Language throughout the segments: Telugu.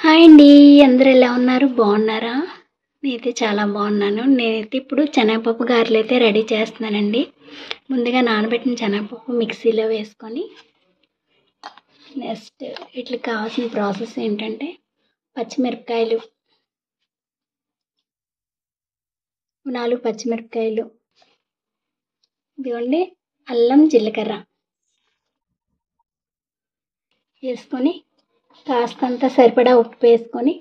హాయ్ అండి. అందరూ ఎలా ఉన్నారు? బాగున్నారా? నేనైతే చాలా బాగున్నాను. నేనైతే ఇప్పుడు శనగపప్పు గారెలైతే రెడీ చేస్తున్నానండి. ముందుగా నానబెట్టిన శనగపప్పు మిక్సీలో వేసుకొని నెక్స్ట్ వీటికి కావాల్సిన ప్రాసెస్ ఏంటంటే పచ్చిమిరపకాయలు 4 పచ్చిమిరపకాయలు, ఇదిగోండి అల్లం జీలకర్ర వేసుకొని కాస్తంత సరిపడా ఉప్పు వేసుకొని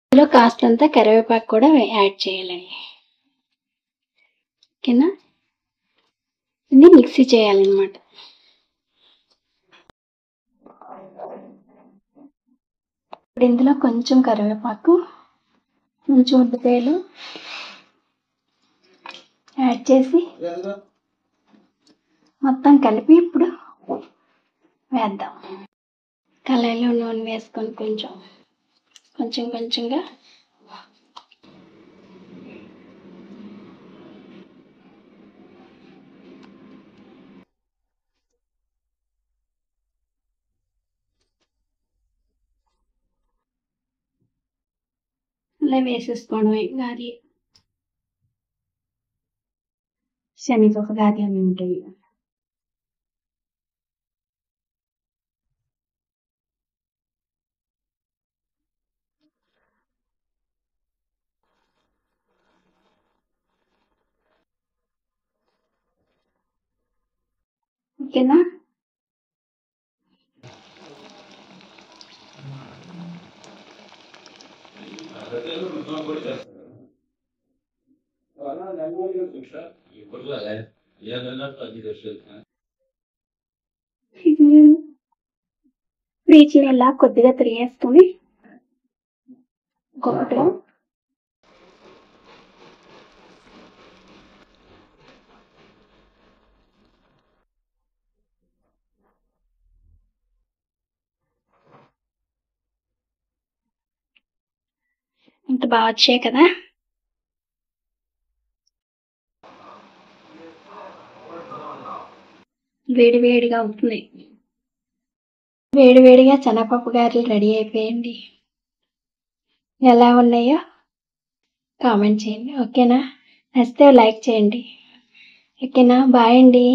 ఇందులో కాస్తంత కరివేపాకు కూడా యాడ్ చేయాలండి. ఓకేనా? ఇది మిక్సీ చేయాలన్నమాట. ఇప్పుడు ఇందులో కొంచెం కరివేపాకు, కొంచెం ఉల్లిపాయలు యాడ్ చేసి మొత్తం కలిపి ఇప్పుడు వేద్దాం. కళాయిలో నూనె వేసుకొని కొంచెంగా అలా వేసేసుకోవడమే. గారి శనగపప్పు గారి అవి ఉంటాయి. ఓకేనా? వీటిని ఇలా కొద్దిగా తిరిగేసుకొని ఇంకొకటిలో ఇంత బాగా వచ్చాయి కదా. వేడివేడిగా అవుతుంది. వేడివేడిగా శనగపప్పు గారెలు రెడీ అయిపోయింది. ఎలా ఉన్నాయో కామెంట్ చేయండి. ఓకేనా? నచ్చితే లైక్ చేయండి. ఓకేనా? బాయ్ అండి.